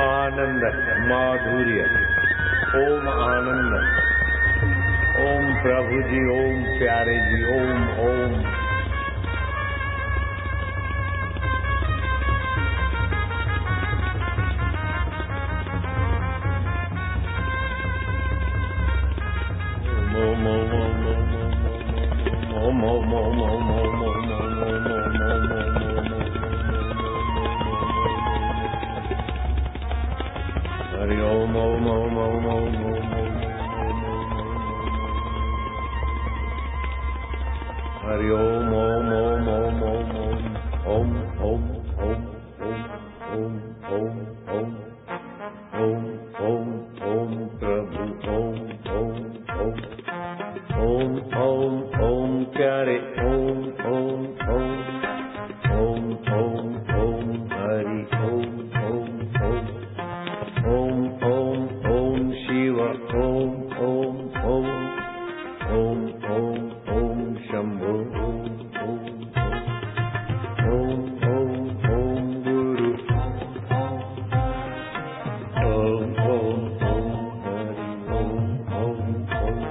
आनंद माधुर्य, ओम आनंद, ओम प्रभु जी, ओम प्यारे जी, ओम ओम। हरि ओम ओम ओम ओम ओम हरि ओम ओम ओम ओम ओम ओम ओम ओम ओम ओम ओम ओम ओम प्रभु ओम ओम ओम ओम ओम ओम प्यारे ओम ओम ओम ओम ओम ओम हरि ओम ओम ओम ओम ओम ओम शिव ओम ओम ओम ओम ओम ओम शंभो ओम ओम ओम ओम गुरु ओम ओम ओम हरि ओम ओम ओम।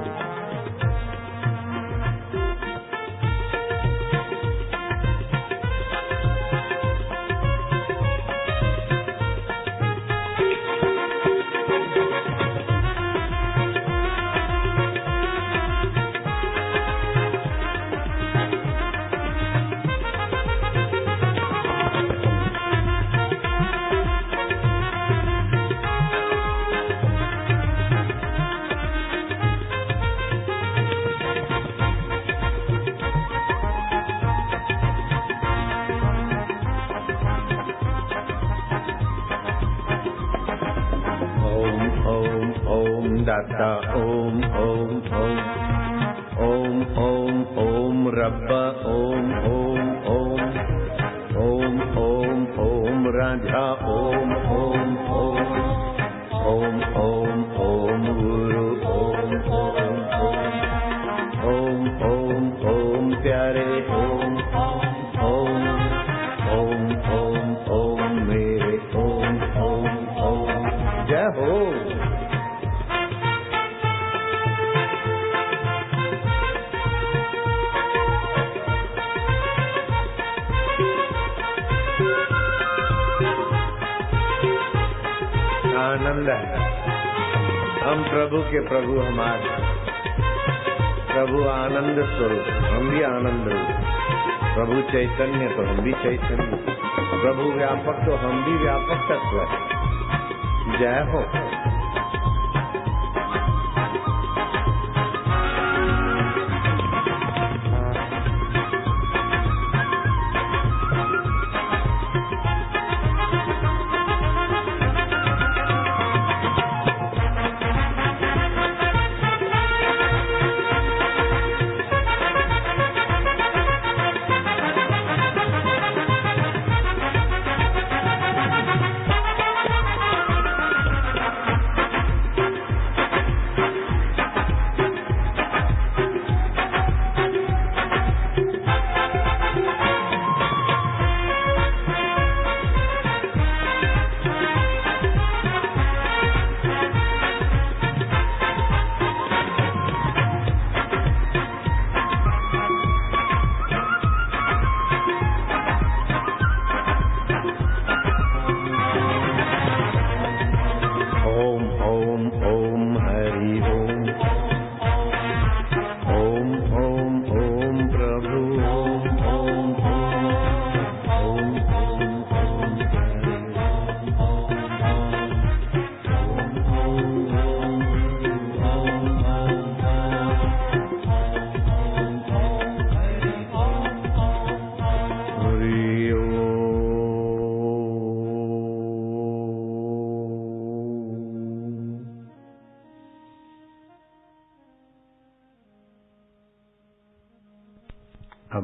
दाता ओम ओम ओम ओम ओम ओम रब्बा ओम ओम ओम ओम ओम ओम राजा ओम ओम ओम ओम ओम ओम गुरु ओम ओम ओम ओम ओम प्यारे ओम ओम ओम ओम ओम मेरे ओम ओम जय हो। आनंद है, हम प्रभु के प्रभु, हमारे प्रभु आनंद स्वरूप, हम भी आनंद रूप। प्रभु चैतन्य तो हम भी चैतन्य, प्रभु व्यापक तो हम भी व्यापक तत्व है। जय हो।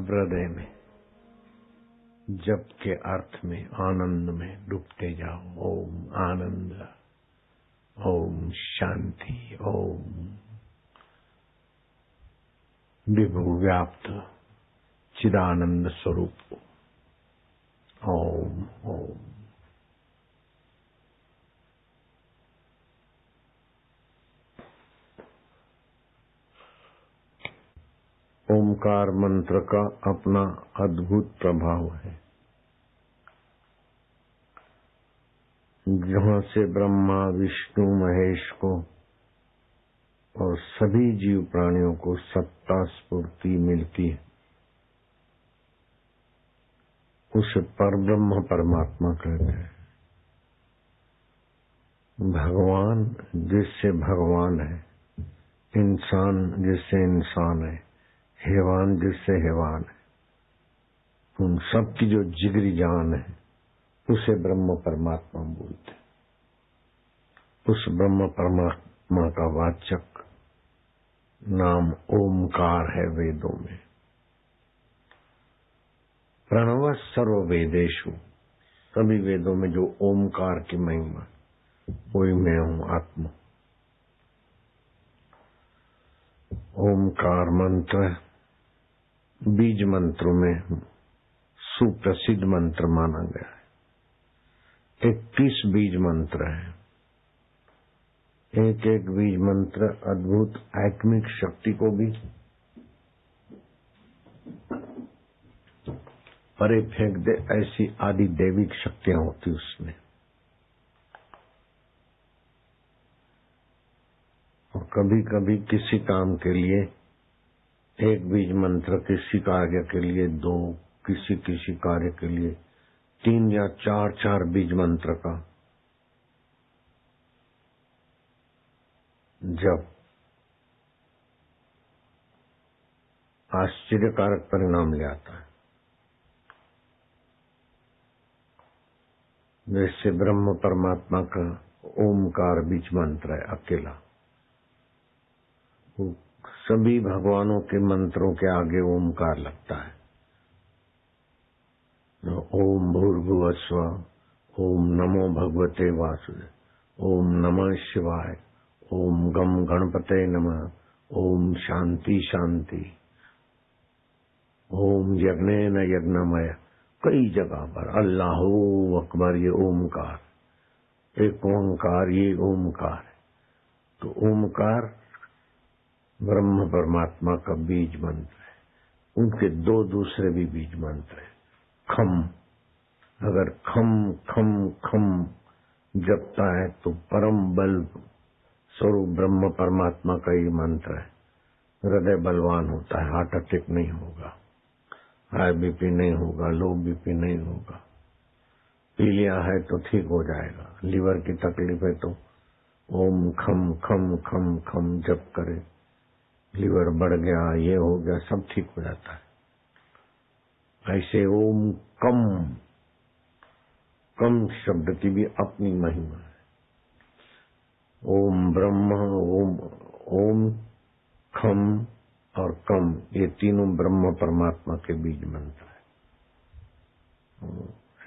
सब हृदय में जप के अर्थ में आनंद में डूबते जाओ। ओम आनंद, ओम शांति, ओम विभु व्याप्त चिदानंद स्वरूप। ओम ओम। ओमकार मंत्र का अपना अद्भुत प्रभाव है। जहां से ब्रह्मा विष्णु महेश को और सभी जीव प्राणियों को सत्ता स्फूर्ति मिलती है, उसे परब्रह्म परमात्मा कहते हैं। भगवान जिससे भगवान है, इंसान जिससे इंसान है, हैवान जिससे हैवान है, उन सब की जो जिगरी जान है उसे ब्रह्म परमात्मा बोलते हैं। उस ब्रह्म परमात्मा का वाचक नाम ओमकार है वेदों में। प्रणव सर्व वेदेषु, सभी वेदों में जो ओमकार की महिमा, वही मैं हूं आत्मा। ओमकार मंत्र बीज मंत्रों में सुप्रसिद्ध मंत्र माना गया है। 21 बीज मंत्र है। एक एक बीज मंत्र अद्भुत आत्मिक शक्ति को भी परे फेंक दे, ऐसी आदि दैविक शक्तियां होती उसमें। और कभी कभी किसी काम के लिए एक बीज मंत्र, किसी कार्य के लिए 2, किसी कार्य के लिए 3 या 4 बीज मंत्र का जब आश्चर्यकारक परिणाम ले आता है। जैसे ब्रह्म परमात्मा का ओमकार बीज मंत्र है अकेला, सभी भगवानों के मंत्रों के आगे ओमकार लगता है। ओम भूर्भुवः स्वः, ओम नमो भगवते वासुदेव, ओम नमः शिवाय, ओम गम गणपते नमः, ओम शांति शांति, ओम यज्ञेन यज्ञमय। कई जगह पर अल्लाहु अकबर ये ओमकार, एक ओंकार ये ओमकार है। तो ओमकार ब्रह्म परमात्मा का बीज मंत्र है। उनके 2 दूसरे भी बीज मंत्र है। खम, अगर खम खम खम जपता है तो परम बल स्वरूप ब्रह्म परमात्मा का ही मंत्र है। हृदय बलवान होता है, हार्ट अटैक नहीं होगा, हाई बीपी नहीं होगा, लो बीपी नहीं होगा। पी लिया है तो ठीक हो जाएगा। लीवर की तकलीफ है तो ओम खम खम खम खम जप करे, लीवर बढ़ गया, ये हो गया, सब ठीक हो जाता है। ऐसे ओम कम, कम शब्द की भी अपनी महिमा है। ओम ब्रह्म, ओम खम और कम, ये तीनों ब्रह्म परमात्मा के बीज मंत्र है।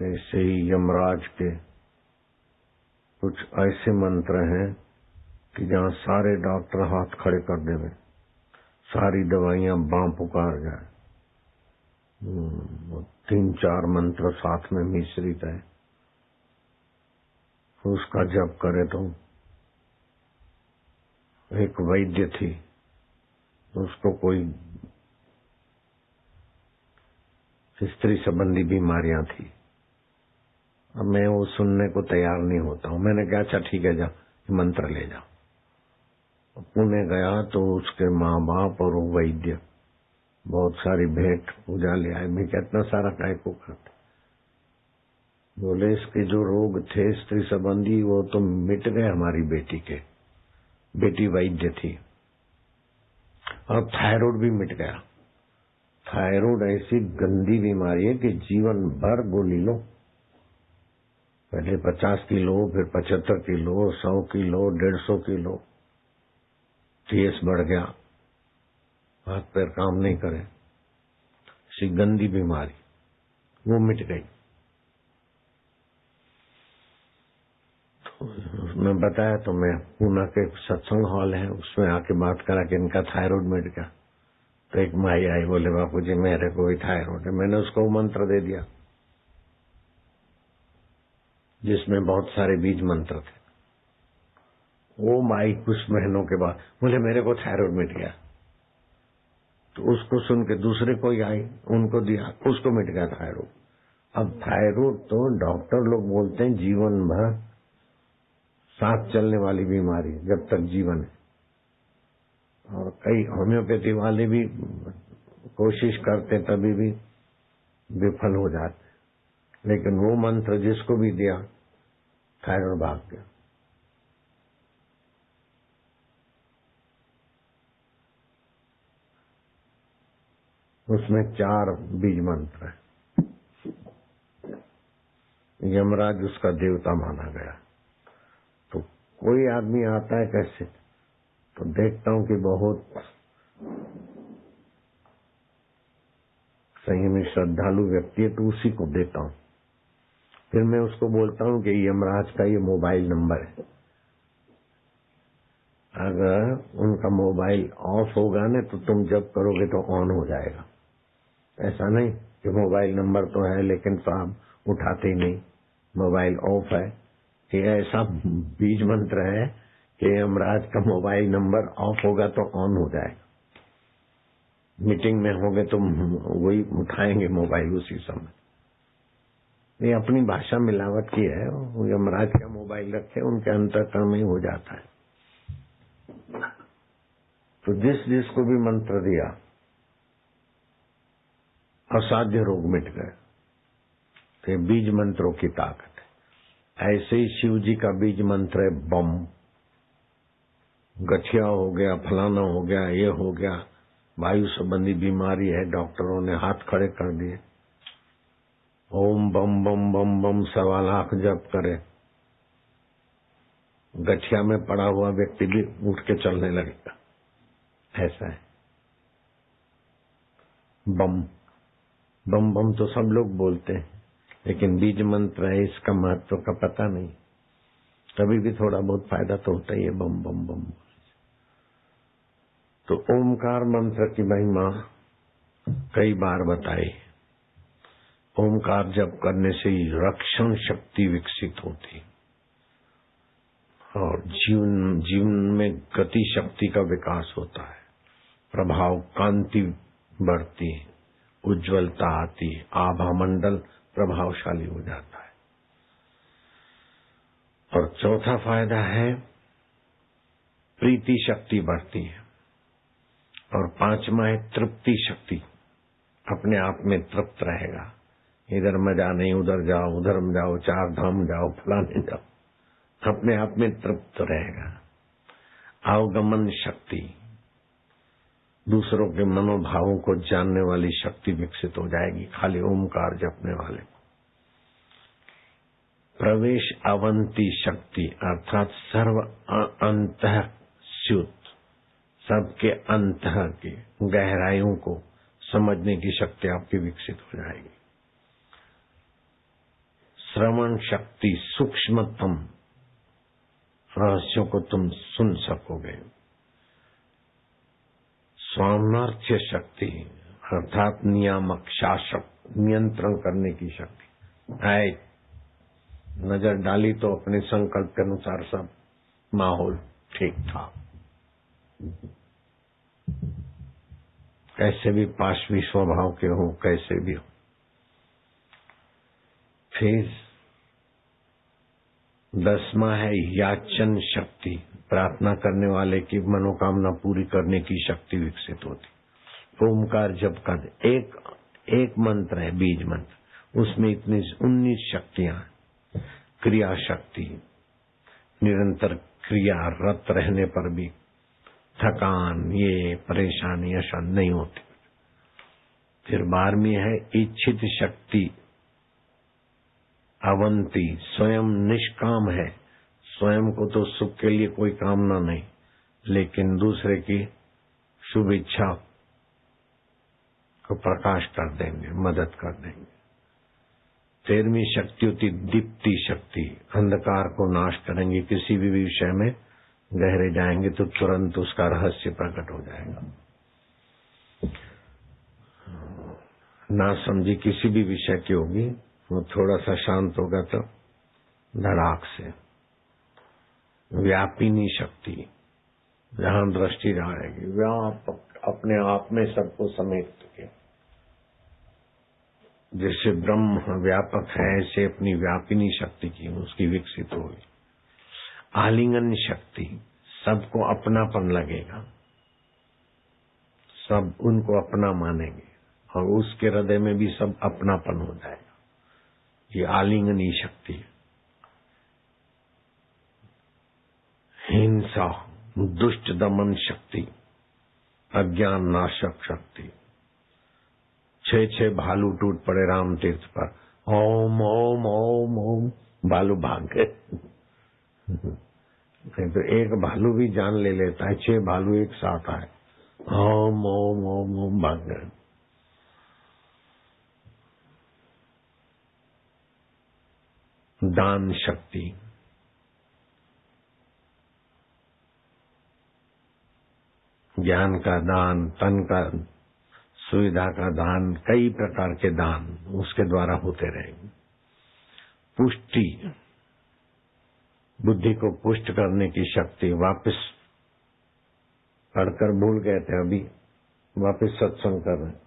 ऐसे ही यमराज के कुछ ऐसे मंत्र हैं कि जहाँ सारे डॉक्टर हाथ खड़े कर देवे, सारी दवाइयां बां पुकार जाए। 3-4 मंत्र साथ में मिश्रित है, उसका जप करे तो। एक वैद्य थी, उसको कोई स्त्री संबंधी बीमारियां थी। अब मैं वो सुनने को तैयार नहीं होता हूं। मैंने कहा अच्छा ठीक है, जा मंत्र ले जाओ। पुणे गया तो उसके माँ बाप और वो वैद्य बहुत सारी भेंट पूजा ले आए। मैं कितना सारा काय को करता। बोले इसके जो रोग थे स्त्री संबंधी वो तो मिट गए हमारी बेटी के। बेटी वैद्य थी। और थायराइड भी मिट गया। थायराइड ऐसी गंदी बीमारी है कि जीवन भर गोली लो। पहले 50 किलो, फिर 75 किलो, 100 किलो, 150 किलो, TS बढ़ गया, हाथ पैर काम नहीं करे, सी गंदी बीमारी, वो मिट गई। मैं बताया तो मैं पूना के सत्संग हॉल है, उसमें आके बात करा कि इनका थायराइड मिट गया। तो एक माई आई, बोले बापू जी मेरे को भी थायराइड है। मैंने उसको मंत्र दे दिया जिसमें बहुत सारे बीज मंत्र थे। वो माई कुछ महीनों के बाद बोले मेरे को थायराइड मिट गया। तो उसको सुन के दूसरे को आई, उनको दिया, उसको मिट गया थायराइड। अब थायराइड तो डॉक्टर लोग बोलते हैं जीवन भर साथ चलने वाली बीमारी, जब तक जीवन है। और कई होम्योपैथी वाले भी कोशिश करते तभी भी विफल हो जाते। लेकिन वो मंत्र जिसको भी दिया थायराइड भाग गया। उसमें 4 बीज मंत्र है। यमराज उसका देवता माना गया। तो कोई आदमी आता है कैसे, तो देखता हूं कि बहुत संयमी श्रद्धालु व्यक्ति है, तो उसी को देता हूं। फिर मैं उसको बोलता हूं कि यमराज का ये मोबाइल नंबर है, अगर उनका मोबाइल ऑफ होगा ना तो तुम जब करोगे तो ऑन हो जाएगा। ऐसा नहीं कि मोबाइल नंबर तो है लेकिन साहब उठाते ही नहीं, मोबाइल ऑफ है। ये ऐसा बीज मंत्र है कि यमराज का मोबाइल नंबर ऑफ होगा तो ऑन हो जाएगा। मीटिंग में होंगे तो वही उठाएंगे मोबाइल उसी समय। ये अपनी भाषा मिलावट की है। यमराज का मोबाइल रखे उनके अंतःकरण में हो जाता है। तो जिसको भी मंत्र दिया असाध्य रोग मिट गए। तो बीज मंत्रों की ताकत है। ऐसे ही शिव जी का बीज मंत्र है बम। गठिया हो गया, फलाना हो गया, ये हो गया, वायु संबंधी बीमारी है, डॉक्टरों ने हाथ खड़े कर दिए। ओम बम बम बम बम 1.25 लाख जप करे, गठिया में पड़ा हुआ व्यक्ति भी उठ के चलने लगेगा। ऐसा है। बम बम बम तो सब लोग बोलते हैं, लेकिन बीज मंत्र है, इसका महत्व का पता नहीं। कभी भी थोड़ा बहुत फायदा तो होता ही है बम बम बम। तो ओमकार मंत्र की महिमा कई बार बताई। ओमकार जप करने से ही रक्षण शक्ति विकसित होती और जीवन में गति शक्ति का विकास होता है। प्रभाव, कांति बढ़ती है, उज्ज्वलता आती है, आभा मंडल प्रभावशाली हो जाता है। और चौथा फायदा है प्रीति शक्ति बढ़ती है। और 5वां है तृप्ति शक्ति, अपने आप में तृप्त रहेगा। इधर मजा नहीं, उधर जाओ, उधर जाओ, 4 धाम जाओ, फलाने जाओ, अपने आप में तृप्त रहेगा। अवगमन शक्ति, दूसरों के मनोभावों को जानने वाली शक्ति विकसित हो जाएगी खाली ओमकार जपने वाले को। प्रवेश अवंती शक्ति अर्थात सर्व अंतः स्युत, सबके अंतः की गहराइयों को समझने की शक्ति आपकी विकसित हो जाएगी। श्रवण शक्ति, सूक्ष्मतम रहस्यों को तुम सुन सकोगे। स्वामर्थ्य शक्ति अर्थात नियामक, शासक, नियंत्रण करने की शक्ति। आए नजर डाली तो अपने संकल्प के अनुसार सब माहौल ठीक था। कैसे भी पाशवी स्वभाव के हो, कैसे भी हो। फिर 10वां है याचन शक्ति, प्रार्थना करने वाले की मनोकामना पूरी करने की शक्ति विकसित होती। ओमकार जप का एक मंत्र है, बीज मंत्र, उसमें इतनी 19 शक्तियां हैं। क्रिया शक्ति, निरंतर क्रियारत रहने पर भी थकान, ये परेशानी ऐसा नहीं होती। फिर 12वीं है इच्छित शक्ति अवंती, स्वयं निष्काम है। स्वयं को तो सुख के लिए कोई कामना नहीं, लेकिन दूसरे की शुभ इच्छा को प्रकाश कर देंगे, मदद कर देंगे। 13वीं शक्ति होती दीप्ति शक्ति, अंधकार को नाश करेंगे। किसी भी विषय में गहरे जाएंगे तो तुरंत उसका रहस्य प्रकट हो जाएगा। ना समझी किसी भी विषय की होगी, वो थोड़ा सा शांत होगा तो धड़ाक से व्यापिनी शक्ति, जहां दृष्टि रहेगी व्यापक, अपने आप में सबको समेट के, जैसे ब्रह्म व्यापक है ऐसे अपनी व्यापिनी शक्ति की उसकी विकसित हुई। आलिंगन शक्ति, सबको अपनापन लगेगा, सब उनको अपना मानेंगे और उसके हृदय में भी सब अपनापन हो जाएगा। ये आलिंगनी शक्ति। हिंसा, दुष्ट दमन शक्ति, अज्ञान नाशक शक्ति। 6 भालू टूट पड़े राम तीर्थ पर, ओम ओम ओम ओम, भालू भाग गए। नहीं तो एक भालू भी जान ले लेता है, 6 भालू एक साथ आए, ओम ओम ओम ओम भाग गए। दान शक्ति, ज्ञान का दान, तन का, सुविधा का दान, कई प्रकार के दान उसके द्वारा होते रहेंगे। पुष्टि, बुद्धि को पुष्ट करने की शक्ति। वापस पढ़कर भूल गए थे, अभी वापस सत्संग कर रहे हैं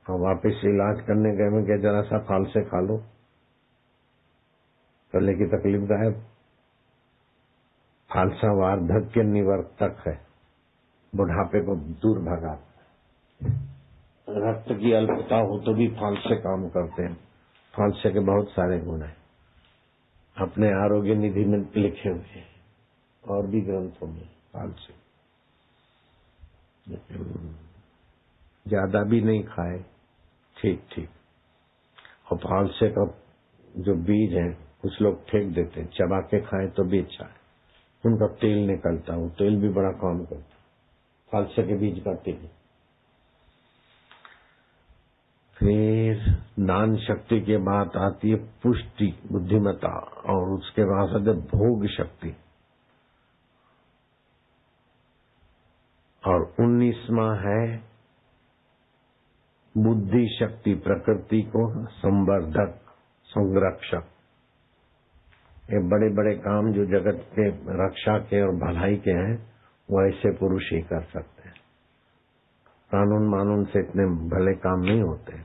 और वापस इलाज करने गए में क्या जरा सा फाल से खा लो, गले की तकलीफ गायब। फालसा वार्धक्य निवर्तक है, बुढ़ापे को दूर भगाता है। रक्त की अल्पता हो तो भी फालसे काम करते हैं। फालसे के बहुत सारे गुण हैं, अपने आरोग्य निधि में लिखे हुए हैं और भी ग्रंथों में। फालसे ज्यादा भी नहीं खाए, ठीक ठीक। और फालसे का जो बीज है कुछ लोग फेंक देते हैं, चबा के खाए तो भी अच्छा है, उनका तेल निकलता है, वो तेल भी बड़ा काम करता है, फालसे के बीज का तेल। फिर दान शक्ति के बाद आती है पुष्टि, बुद्धिमत्ता, और उसके बाद आती है भोग शक्ति। और 19वां है बुद्धि शक्ति, प्रकृति को संवर्धक, संरक्षक। ये बड़े बड़े काम जो जगत के रक्षा के और भलाई के हैं वो ऐसे पुरुष ही कर सकते हैं। कानून मानून से इतने भले काम नहीं होते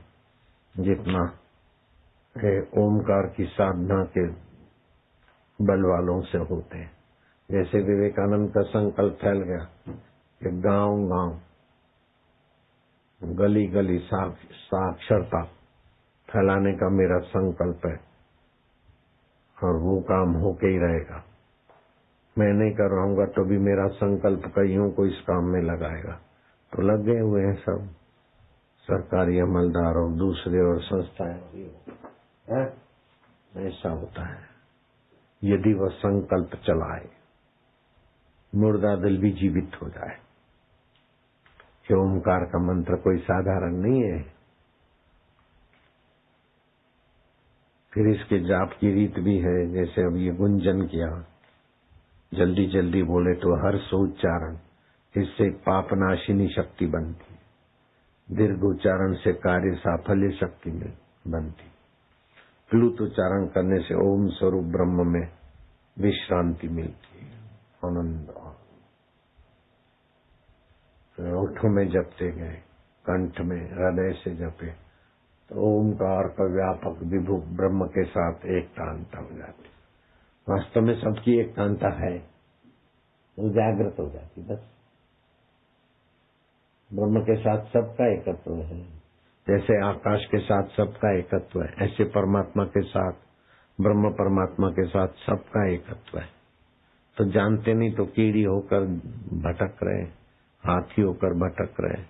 जितना ओमकार की साधना के बल वालों से होते हैं। जैसे विवेकानंद का संकल्प फैल गया कि गांव गांव, गली गली साक्षरता फैलाने का मेरा संकल्प है और वो काम होके ही रहेगा। मैं नहीं कर रहा तो भी मेरा संकल्प कईयों को इस काम में लगाएगा। तो लगे हुए हैं सब सरकारी अमलदार और दूसरे और संस्थाएं। ऐसा होता है यदि वह संकल्प चलाए, मुर्दा दिल भी जीवित हो जाए। कि ओमकार का मंत्र कोई साधारण नहीं है। फिर इसके जाप की रीत भी है, जैसे अब ये गुंजन किया, जल्दी जल्दी बोले तो हर सोच्चारण, इससे पापनाशिनी शक्ति बनती। दीर्घ उच्चारण से कार्य साफल्य शक्ति में बनती। प्लुत उच्चारण करने से ओम स्वरूप ब्रह्म में विश्रांति मिलती है, आनंद। ओठों में जपते गए, कंठ में, हृदय से जपे तो ओमकार का व्यापक विभु ब्रह्म के साथ एकतांता हो जाती। वास्तव में सबकी एकतांता है, वो जागृत हो जाती। बस ब्रह्म के साथ सबका एकत्व है। जैसे आकाश के साथ सबका एकत्व है, ऐसे परमात्मा के साथ, ब्रह्म परमात्मा के साथ सबका एकत्व है। तो जानते नहीं तो कीड़ी होकर भटक रहे, हाथी होकर भटक रहे,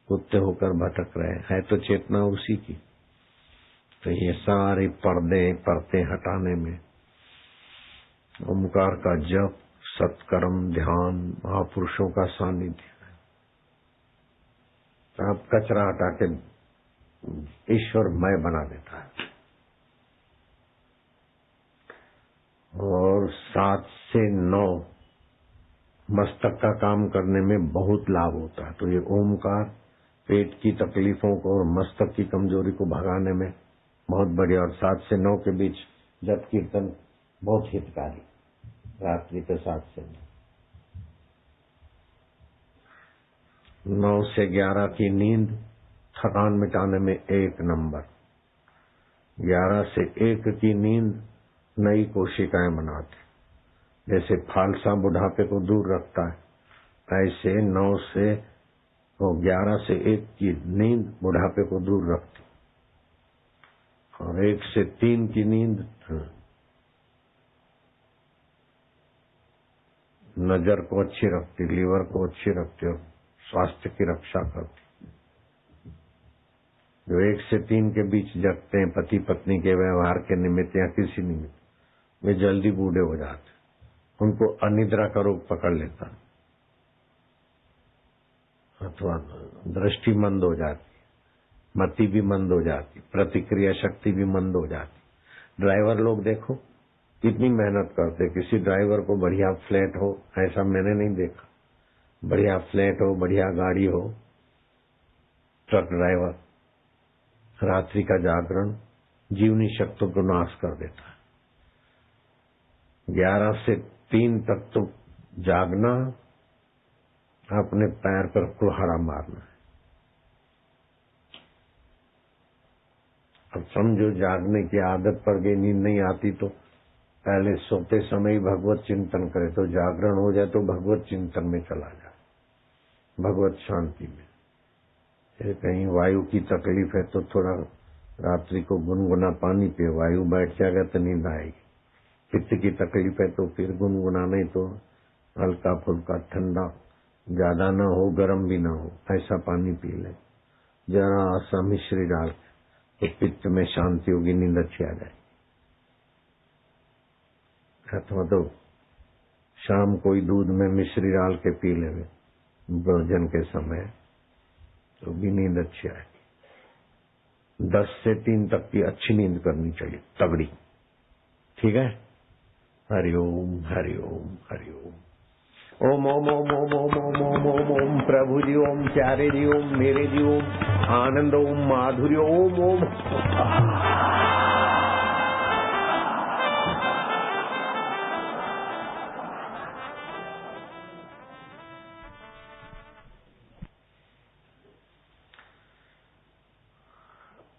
कुत्ते होकर भटक रहे, है तो चेतना उसी की। तो ये सारे परतें हटाने में ओमकार का जप, सत्कर्म, ध्यान, महापुरुषों का सानिध्य है। आप कचरा हटा के ईश्वरमय बना देता है। और 7 से 9 मस्तक का काम करने में बहुत लाभ होता है। तो ये ओमकार पेट की तकलीफों को और मस्तक की कमजोरी को भगाने में बहुत बढ़िया। और 7 से 9 के बीच जप कीर्तन बहुत हितकारी, रात्रि के 7 से 9 से 11 की नींद थकान मिटाने में 1 नंबर। 11 से 1 की नींद नई कोशिकाएं बनाती, जैसे फालसा बुढ़ापे को दूर रखता है, ऐसे 9 से 11 से 1 की नींद बुढ़ापे को दूर रखती। और 1 से 3 की नींद नजर को अच्छी रखती, लीवर को अच्छी रखती और स्वास्थ्य की रक्षा करती। जो 1 से 3 के बीच जगते हैं पति पत्नी के व्यवहार के निमित्त या किसी निमित्त, वे जल्दी बूढ़े हो जाते, उनको अनिद्रा का रोग पकड़ लेता, अथवा दृष्टि मंद हो जाती, मति भी मंद हो जाती, प्रतिक्रिया शक्ति भी मंद हो जाती। ड्राइवर लोग देखो कितनी मेहनत करते, किसी ड्राइवर को बढ़िया फ्लैट हो ऐसा मैंने नहीं देखा। बढ़िया फ्लैट हो, बढ़िया गाड़ी हो, ट्रक ड्राइवर, रात्रि का जागरण जीवनी शक्ति को नाश कर देता है। 11 से 3 तक तो जागना, अपने पैर पर कुल्हाड़ा मारना है। अब समझो जागने की आदत पड़ गई, नींद नहीं आती, तो पहले सोते समय ही भगवत चिंतन करे, तो जागरण हो जाए तो भगवत चिंतन में चला जाए, भगवत शांति में। फिर कहीं वायु की तकलीफ है तो थोड़ा रात्रि को गुनगुना पानी पिए, वायु बैठ जाएगा तो नींद आएगी। पित्त की तकलीफ है तो फिर गुनगुना, नहीं तो हल्का फुल्का ठंडा, ज्यादा ना हो गर्म भी ना हो, ऐसा पानी पी ले, जरा सा मिश्री डाल तो पित्त में शांति होगी, नींद अच्छी आ जाएगी। अथवा तो शाम कोई दूध में मिश्री डाल के पी ले भोजन के समय, तो भी नींद अच्छी आएगी। 10 से 3 तक की अच्छी नींद करनी चाहिए, तगड़ी। ठीक है। हरिओम हरिओम हरिओम। ओम ओम ओम ओम ओम ओम ओम ओम ओम। प्रभु जी ओम, प्यारे जी ओम, मेरे जी ओम, आनंद ओम, माधुर्य ओम ओम।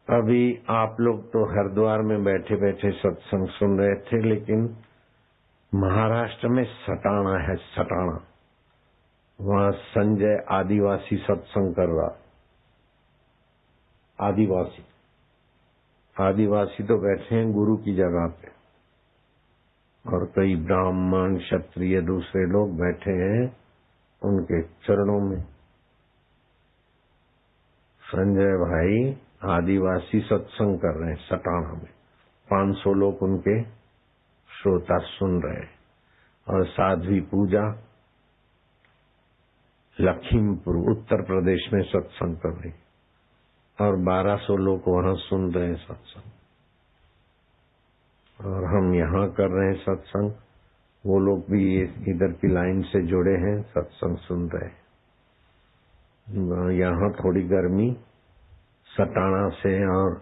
अभी आप लोग तो हरिद्वार में बैठे बैठे सत्संग सुन रहे थे, लेकिन महाराष्ट्र में सटाणा है, सटाणा, वहां संजय आदिवासी सत्संग कर रहा। आदिवासी तो बैठे हैं गुरु की जगह पे, और कई ब्राह्मण क्षत्रिय दूसरे लोग बैठे हैं उनके चरणों में। संजय भाई आदिवासी सत्संग कर रहे हैं सटाणा में, 500 लोग उनके श्रोता सुन रहे हैं। और साध्वी पूजा लखीमपुर उत्तर प्रदेश में सत्संग कर रही, और 1200 लोग वहां सुन रहे हैं सत्संग। और हम यहाँ कर रहे हैं सत्संग, वो लोग भी इधर की लाइन से जुड़े हैं, सत्संग सुन रहे हैं। यहाँ थोड़ी गर्मी सटाणा से और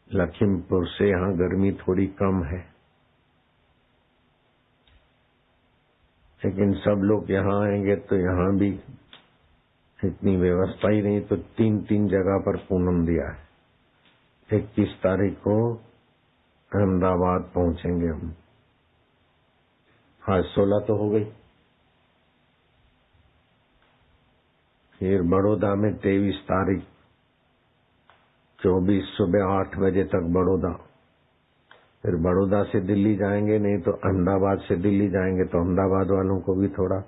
लखीमपुर से, यहाँ गर्मी थोड़ी कम है, लेकिन सब लोग यहाँ आएंगे तो यहाँ भी इतनी व्यवस्था ही नहीं, तो 3 जगह पर पूनम दिया है। 21 तारीख को अहमदाबाद पहुंचेंगे हम, आज 16 तो हो गई। फिर बड़ौदा में 23 तारीख 24 सुबह 8 बजे तक बड़ौदा। फिर बड़ौदा से दिल्ली जाएंगे, नहीं तो अहमदाबाद से दिल्ली जाएंगे, तो अहमदाबाद वालों को भी थोड़ा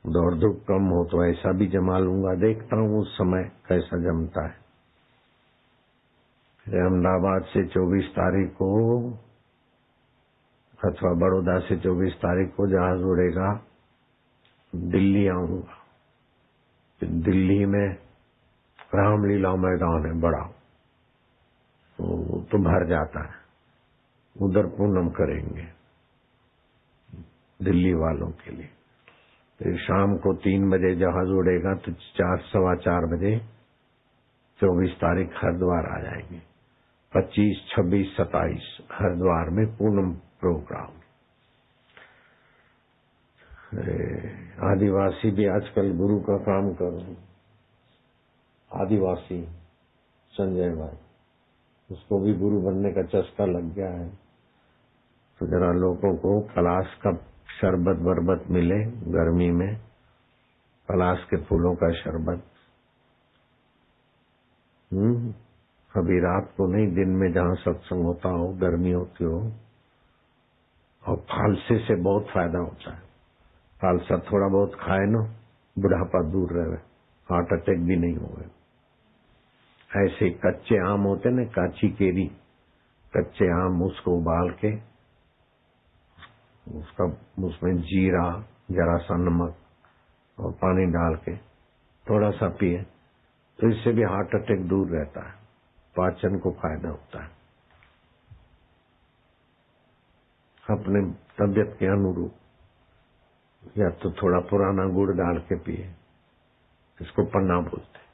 दौड़ धूप कम हो तो ऐसा भी जमा लूंगा। देखता हूँ उस समय कैसा जमता है। फिर अहमदाबाद से 24 तारीख को अथवा बड़ौदा से 24 तारीख को जहाज उड़ेगा, दिल्ली आऊंगा। दिल्ली में रामलीला मैदान है बड़ा, तो भर जाता है, उधर पूनम करेंगे दिल्ली वालों के लिए। फिर शाम को 3 बजे जहाज उड़ेगा तो 4-4:15 बजे 24 तारीख हरिद्वार आ जाएंगे। 25, 26, 27 हरिद्वार में पूनम प्रोग्राम। आदिवासी भी आजकल गुरु का काम कर रहे हैं। आदिवासी संजय भाई, उसको भी गुरु बनने का चस्का लग गया है। तो जरा लोगों को पलाश का शरबत बरबत मिले गर्मी में, पलाश के फूलों का शरबत। कभी रात को नहीं, दिन में जहाँ सत्संग होता हो, गर्मी होती हो। और फालसे से बहुत फायदा होता है। फालसा थोड़ा बहुत खाए ना, बुढ़ापा दूर रहे, हार्ट अटैक भी नहीं होगा। ऐसे कच्चे आम होते ना, काची केरी, कच्चे आम, उसको उबाल के उसमें जीरा, जरा सा नमक और पानी डाल के थोड़ा सा पिए तो इससे भी हार्ट अटैक दूर रहता है, पाचन को फायदा होता है। अपने तबियत के अनुरूप, या तो थोड़ा पुराना गुड़ डाल के पिए, इसको पन्ना बोलते हैं।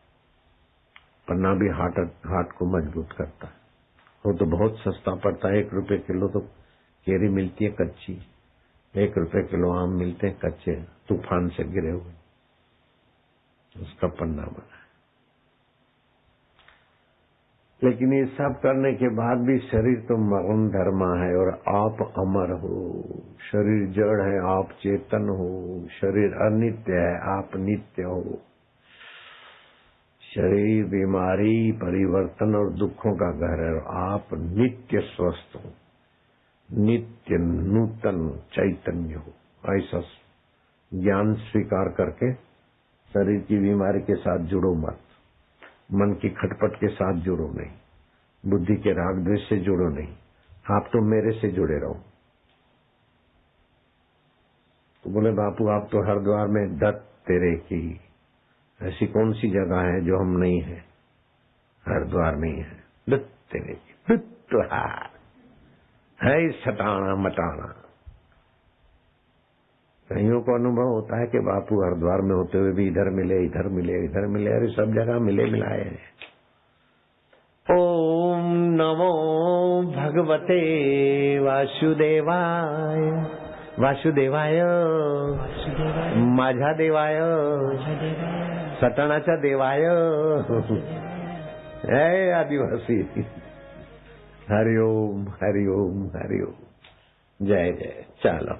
पन्ना भी हार्ट को मजबूत करता है। वो तो बहुत सस्ता पड़ता है, 1 रुपए किलो तो केरी मिलती है कच्ची, 1 रुपए किलो आम मिलते हैं कच्चे, तूफान से गिरे हुए, उसका पन्ना बना है। लेकिन ये सब करने के बाद भी शरीर तो मरण धर्मा है और आप अमर हो। शरीर जड़ है, आप चेतन हो। शरीर अनित्य है, आप नित्य हो। शरीर बीमारी, परिवर्तन और दुखों का घर है, आप नित्य स्वस्थ हो, नित्य नूतन चैतन्य हो। ऐसा ज्ञान स्वीकार करके शरीर की बीमारी के साथ जुड़ो मत, मन की खटपट के साथ जुड़ो नहीं, बुद्धि के राग द्वेष से जुड़ो नहीं, आप तो मेरे से जुड़े रहो। तो बोले बापू आप तो हरिद्वार में दत्त तेरे की, ऐसी कौन सी जगह है जो हम नहीं है? हरिद्वार में है दत्त तेरे की, दुत्तहार है सटाना मटाना। कईयों को अनुभव होता है कि बापू हरिद्वार में होते हुए भी इधर मिले, इधर मिले, इधर मिले, अरे सब जगह मिले मिलाए हैं। ओम नमो भगवते वासुदेवाय, वासुदेवाय, माझा देवाय, सटाणाचा देवाय। हे आदिवासी, हरिओम हरिओम हरिओम, जय जय। चलो।